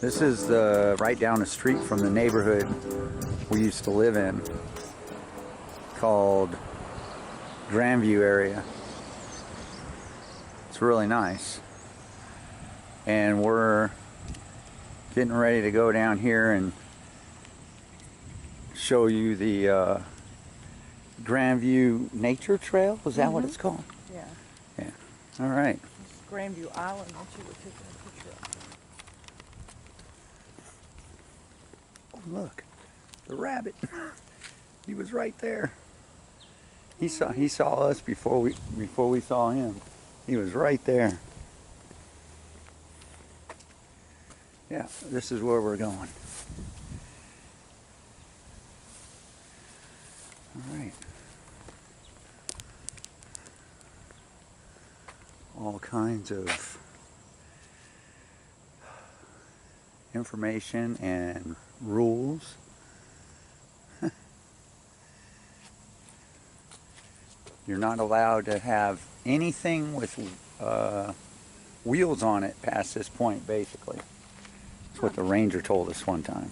This is right down the street from the neighborhood we used to live in, called Grandview area. It's really nice. And we're getting ready to go down here and show you the Grandview Nature Trail. Is that what it's called? Yeah. Yeah. All right. This is Grandview Island that you were taking a picture of. Oh, look, the rabbit. He was right there. He saw us before we saw him. He was right there. Yeah, this is where we're going. All right. All kinds of information and rules. You're not allowed to have anything with wheels on it past this point, basically. That's what the ranger told us one time.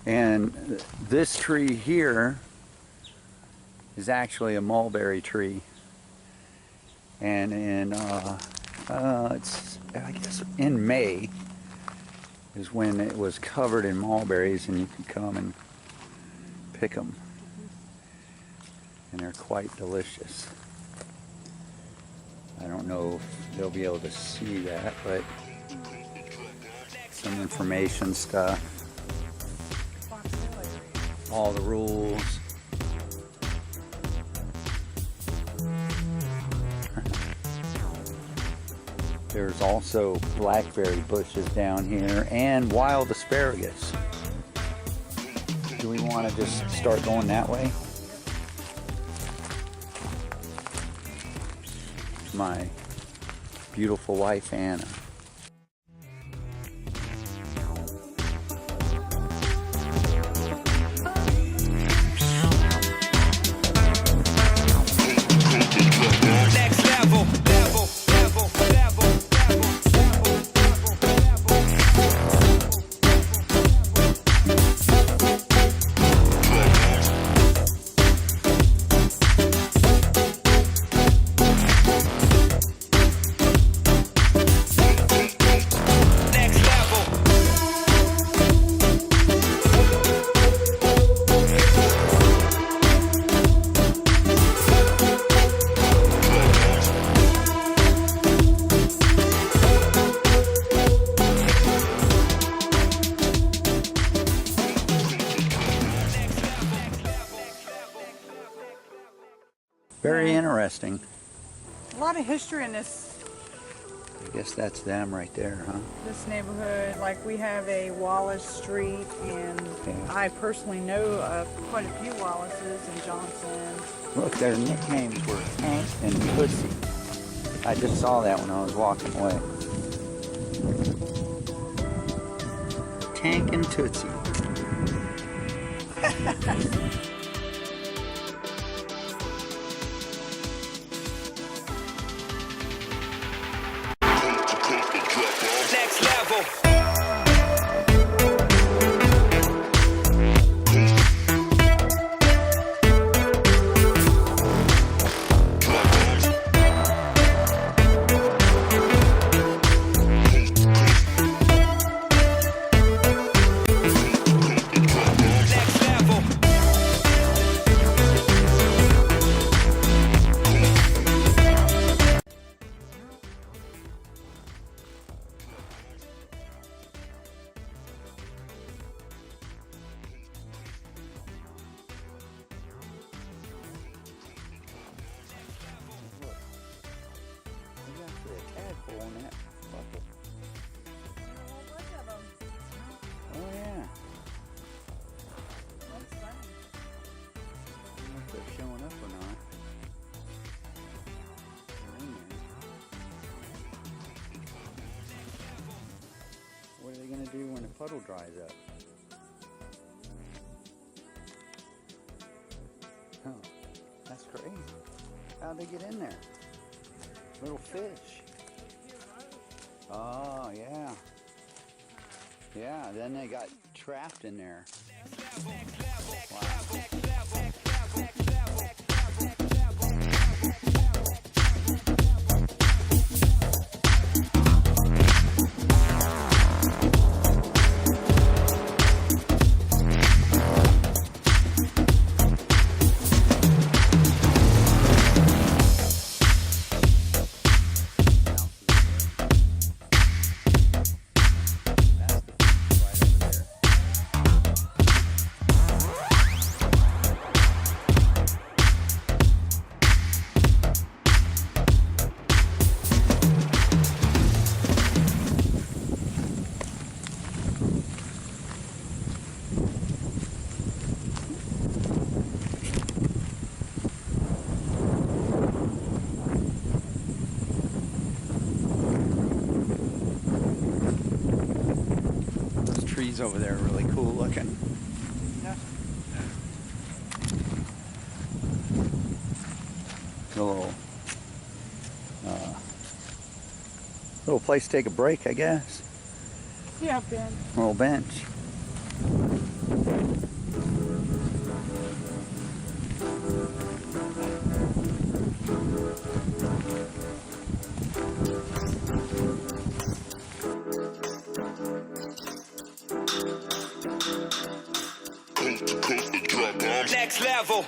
And this tree here is actually a mulberry tree. And it's, I guess, in May is when it was covered in mulberries, and you could come and pick them. And they're quite delicious. I don't know if they'll be able to see that, but some information stuff. All the rules. There's also blackberry bushes down here and wild asparagus. Do we want to just start going that way? My beautiful wife, Anna. Very interesting. A lot of history in this. I guess that's them right there, huh? This neighborhood. Like, we have a Wallace Street, and I personally know of quite a few Wallaces and Johnsons. Look, their nicknames were Tank and Pussy. I just saw that when I was walking away. Tank and Tootsie. Next level. On that bucket. Look at them. Oh yeah. That's funny. I don't know if they're showing up or not. They're in there. What are they going to do when the puddle dries up? Oh, that's crazy. How'd they get in there? Little fish. Oh, yeah. Yeah, then they got trapped in there. Those trees over there are really cool looking. Yeah. A little place to take a break, I guess. Yeah, Ben. A little bench. Coast to coast to drop bombs. Next level.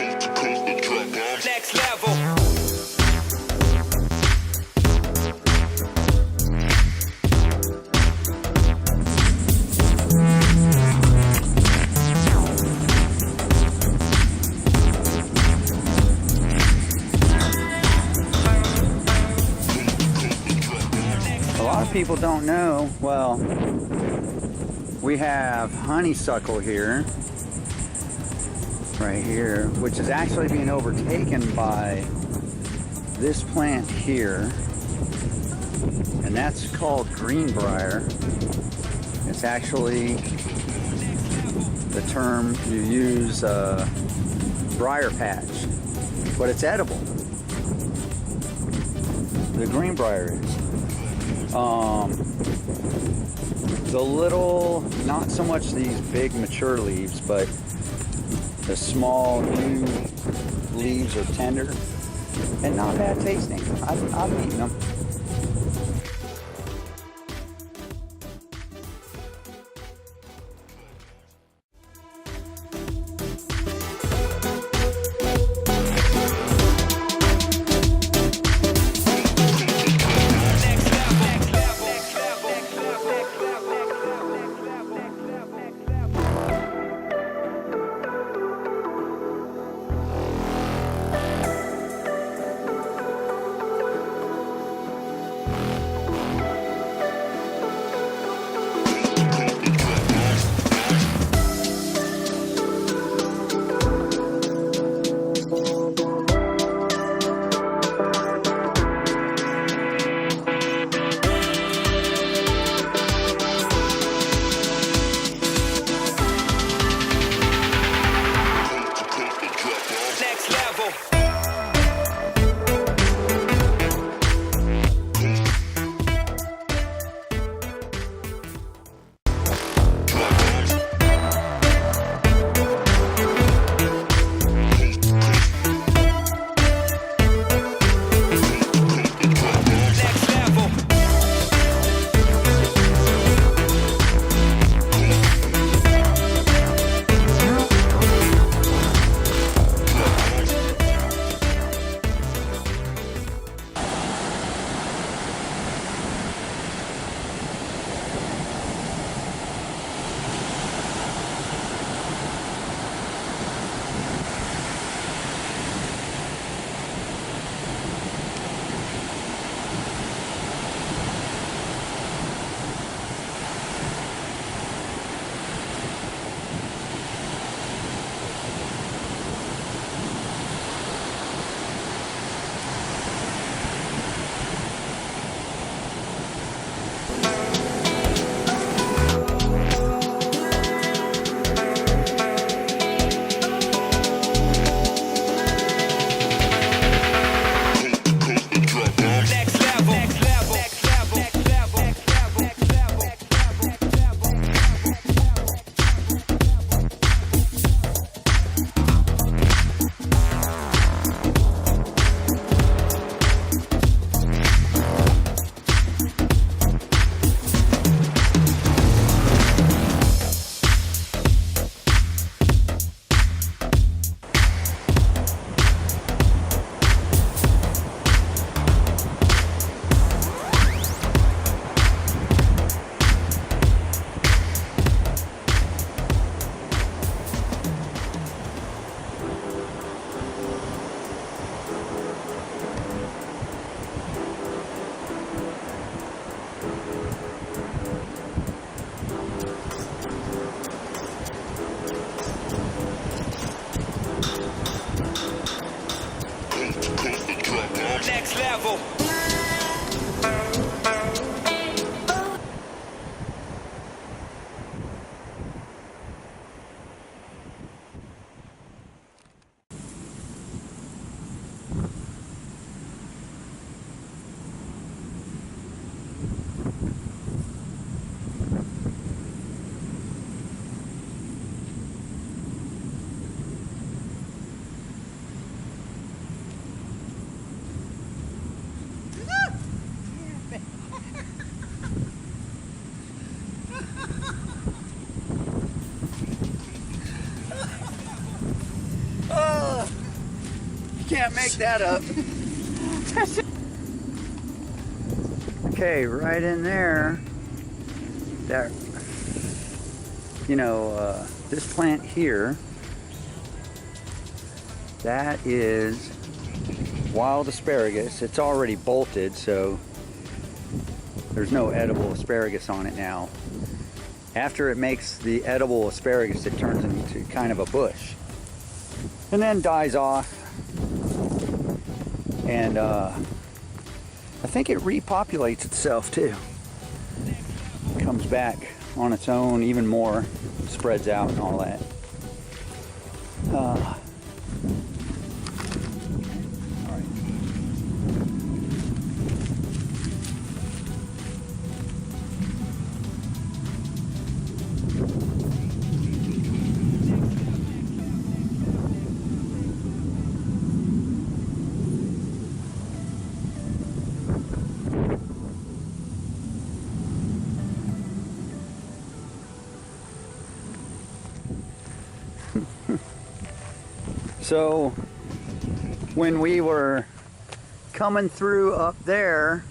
Coast to coast to drop bombs. Next level. A lot of people don't know, well, we have honeysuckle here, right here, which is actually being overtaken by this plant here, and that's called greenbrier. It's actually the term you use, briar patch, but it's edible. The greenbrier is. The little, not so much these big mature leaves, but the small new leaves are tender and not bad tasting. I've eaten them. can't make that up. Okay, right in there, that, you know, this plant here, that is wild asparagus. It's already bolted, so there's no edible asparagus on it now. After it makes the edible asparagus, it turns into kind of a bush and then dies off. And I think it repopulates itself too. Comes back on its own even more, spreads out and all that. So when we were coming through up there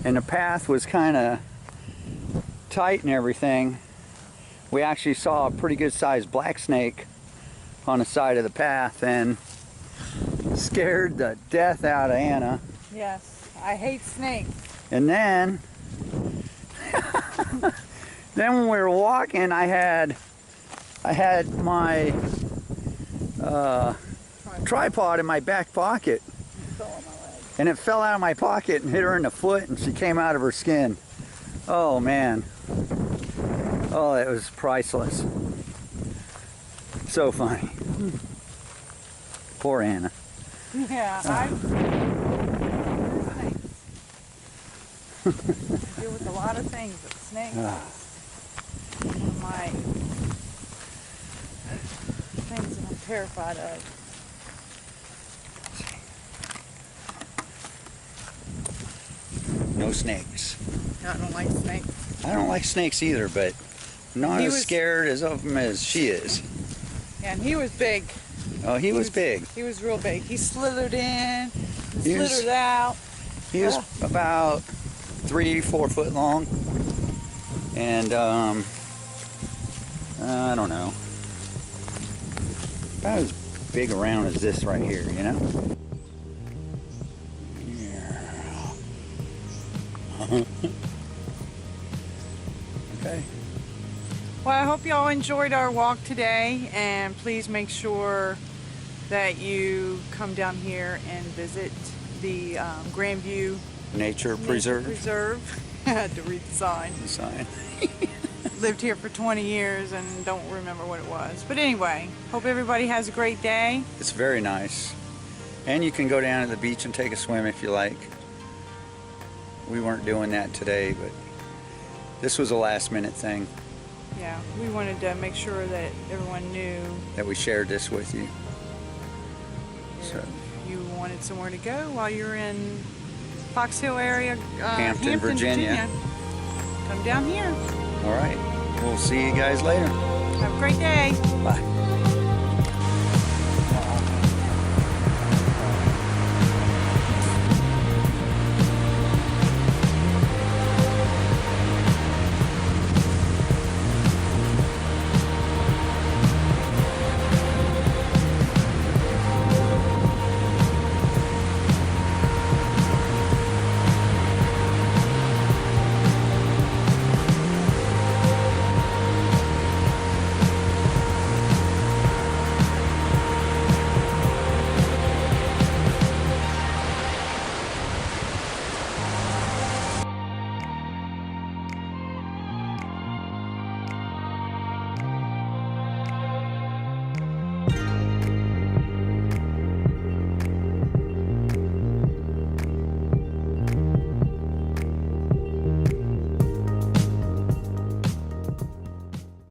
and the path was kind of tight and everything, we actually saw a pretty good sized black snake on the side of the path and scared the death out of Anna. Yes, I hate snakes. And then then when we were walking, I had my tripod in my back pocket, and it fell out of my pocket and hit her in the foot, and she came out of her skin. Oh man, oh, it was priceless. So funny. Poor Anna. Yeah, I deal with a lot of things, but snakes is one of my things that I'm terrified of. No snakes. I don't like snakes. I don't like snakes either, but not He as was- scared of them as she is. Yeah, and he was big. Oh, he was big. He was real big. He slithered in, He was- slithered out. He was about 3-4 foot long, and I don't know, about as big around as this right here, you know. Yeah. Okay. Well, I hope y'all enjoyed our walk today, and please make sure that you come down here and visit the Grandview Nature Preserve. I had to read the sign. The sign. Lived here for 20 years and don't remember what it was. But anyway, hope everybody has a great day. It's very nice, and you can go down to the beach and take a swim if you like. We weren't doing that today, but this was a last-minute thing Yeah, we wanted to make sure that everyone knew that we shared this with you. So. you wanted somewhere to go while you're in Fox Hill area, Hampton, Virginia. Come down here. All right. We'll see you guys later. Have a great day. Bye.